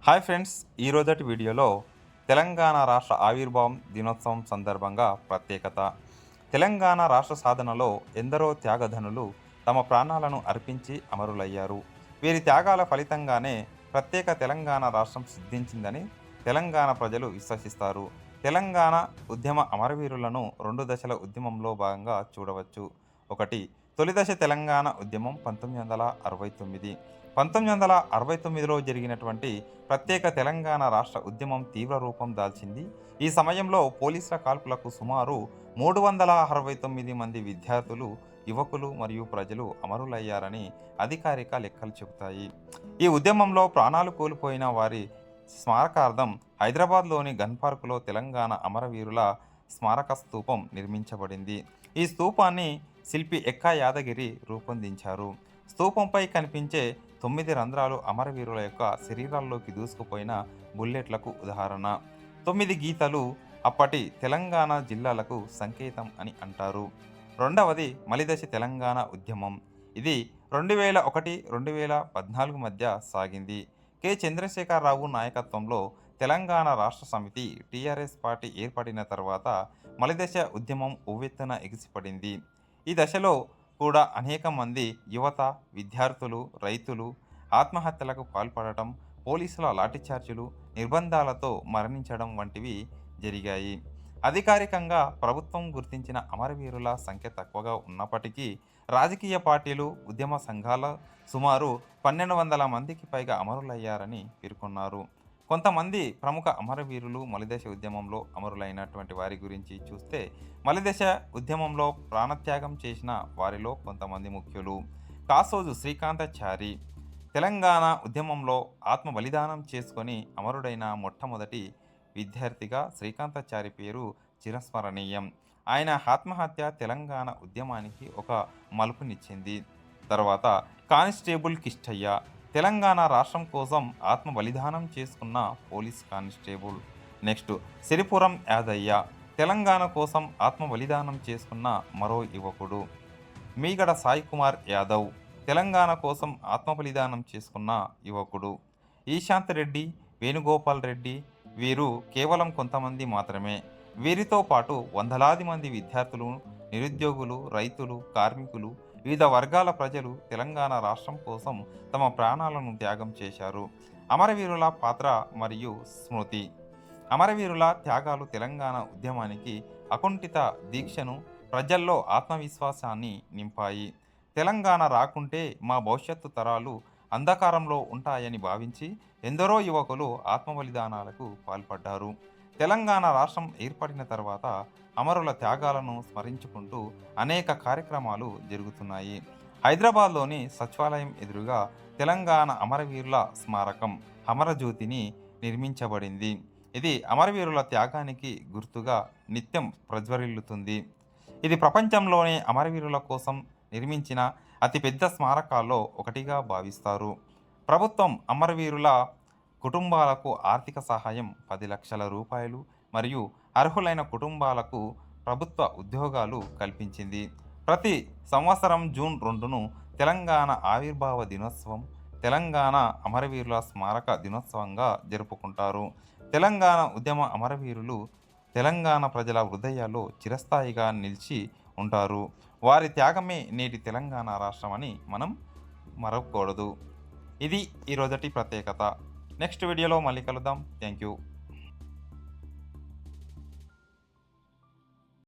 Hi friends, ఈరోజటి వీడియోలో తెలంగాణ రాష్ట్ర ఆవిర్భావం దినోత్సవం సందర్భంగా ప్రత్యేకత. తెలంగాణ రాష్ట్ర సాధనలో ఎందరో త్యాగధనులు తమ ప్రాణాలను అర్పించి అమరులయ్యారు. వీరి త్యాగాల ఫలితంగానే ప్రత్యేక తెలంగాణ రాష్ట్రం సిద్ధించిందని తెలంగాణ ప్రజలు విశ్వసిస్తారు. తెలంగాణ ఉద్యమ అమరవీరులను రెండు దశల ఉద్యమంలో భాగంగా చూడవచ్చు. ఒకటి, తొలిదశ తెలంగాణ ఉద్యమం 1969. 1969లో జరిగినటువంటి ప్రత్యేక తెలంగాణ రాష్ట్ర ఉద్యమం తీవ్ర రూపం దాల్చింది. ఈ సమయంలో పోలీసుల కాల్పులకు సుమారు 369 మంది విద్యార్థులు, యువకులు మరియు ప్రజలు అమరులయ్యారని అధికారిక లెక్కలు చెబుతాయి. ఈ ఉద్యమంలో ప్రాణాలు కోల్పోయిన వారి స్మారకార్థం హైదరాబాద్లోని గన్ పార్కులో తెలంగాణ అమరవీరుల స్మారక స్తూపం నిర్మించబడింది. ఈ స్తూపాన్ని శిల్పి ఎక్కా యాదగిరి రూపొందించారు. స్తూపంపై కనిపించే 9 రంధ్రాలు అమరవీరుల యొక్క శరీరాల్లోకి దూసుకుపోయిన బుల్లెట్లకు ఉదాహరణ. 9 గీతలు అప్పటి తెలంగాణ జిల్లాలకు సంకేతం అని అంటారు. రెండవది మలిదశ తెలంగాణ ఉద్యమం. ఇది 2001-2014 మధ్య సాగింది. చంద్రశేఖరరావు నాయకత్వంలో తెలంగాణ రాష్ట్ర సమితి టీఆర్ఎస్ పార్టీ ఏర్పడిన తర్వాత మలిదశ ఉద్యమం ఉవ్వెత్తున ఎగిసిపడింది. ఈ దశలో కూడా అనేక మంది యువత, విద్యార్థులు, రైతులు ఆత్మహత్యలకు పాల్పడటం, పోలీసుల లాఠీచార్జీలు, నిర్బంధాలతో మరణించడం వంటివి జరిగాయి. అధికారికంగా ప్రభుత్వం గుర్తించిన అమరవీరుల సంఖ్య తక్కువగా ఉన్నప్పటికీ రాజకీయ పార్టీలు, ఉద్యమ సంఘాల సుమారు 1200 మందికి పైగా అమరులయ్యారని పేర్కొన్నారు. కొంతమంది ప్రముఖ అమరవీరులు మలిదశ ఉద్యమంలో అమరులైనటువంటి వారి గురించి చూస్తే, మలిదశ ఉద్యమంలో ప్రాణత్యాగం చేసిన వారిలో కొంతమంది ముఖ్యులు. కాసోజు శ్రీకాంతాచారి తెలంగాణ ఉద్యమంలో ఆత్మ బలిదానం చేసుకొని అమరుడైన మొట్టమొదటి విద్యార్థిగా శ్రీకాంతాచారి పేరు చిరస్మరణీయం. ఆయన ఆత్మహత్య తెలంగాణ ఉద్యమానికి ఒక మలుపునిచ్చింది. తర్వాత కానిస్టేబుల్ కిష్టయ్య తెలంగాణ రాష్ట్రం కోసం ఆత్మ బలిదానం చేసుకున్న police constable. Next Siripuram Yadaiah Telangana కోసం ఆత్మ బలిదానం చేసుకున్న మరో యువకుడు. మీగడ సాయి కుమార్ యాదవ్ తెలంగాణ కోసం ఆత్మ బలిదానం చేసుకున్న యువకుడు. ఈశాంత్ రెడ్డి, వేణుగోపాల్ రెడ్డి వీరు కేవలం కొంతమంది మాత్రమే. వీరితో పాటు వందలాది మంది విద్యార్థులు, నిరుద్యోగులు, రైతులు, కార్మికులు, వివిధ వర్గాల ప్రజలు తెలంగాణ రాష్ట్రం కోసం తమ ప్రాణాలను త్యాగం చేశారు. అమరవీరుల పాత్ర మరియు స్మృతి. అమరవీరుల త్యాగాలు తెలంగాణ ఉద్యమానికి అకుంఠిత దీక్షను, ప్రజల్లో ఆత్మవిశ్వాసాన్ని నింపాయి. తెలంగాణ రాకుంటే మా భవిష్యత్తు తరాలు అంధకారంలో ఉంటాయని భావించి ఎందరో యువకులు ఆత్మబలిదానాలకు పాల్పడ్డారు. తెలంగాణ రాష్ట్రం ఏర్పడిన తర్వాత అమరుల త్యాగాలను స్మరించుకుంటూ అనేక కార్యక్రమాలు జరుగుతున్నాయి. హైదరాబాద్లోని సచివాలయం ఎదురుగా తెలంగాణ అమరవీరుల స్మారకం అమరజ్యోతిని నిర్మించబడింది. ఇది అమరవీరుల త్యాగానికి గుర్తుగా నిత్యం ప్రజ్వరిల్లుతుంది. ఇది ప్రపంచంలోనే అమరవీరుల కోసం నిర్మించిన అతిపెద్ద స్మారకాల్లో ఒకటిగా భావిస్తారు. ప్రభుత్వం అమరవీరుల కుటుంబాలకు ఆర్థిక సహాయం 10 లక్షల రూపాయలు మరియు అర్హులైన కుటుంబాలకు ప్రభుత్వ ఉద్యోగాలు కల్పించింది. ప్రతి సంవత్సరం జూన్ 2ను తెలంగాణ ఆవిర్భావ దినోత్సవం, తెలంగాణ అమరవీరుల స్మారక దినోత్సవంగా జరుపుకుంటారు. తెలంగాణ ఉద్యమ అమరవీరులు తెలంగాణ ప్రజల హృదయాల్లో చిరస్థాయిగా నిలిచి ఉంటారు. వారి త్యాగమే నేటి తెలంగాణ రాష్ట్రం అని మనం మరవకూడదు. ఇది ఈరోజటి ప్రత్యేకత. నెక్స్ట్ వీడియోలో మళ్ళీ కలుద్దాం. Thank you.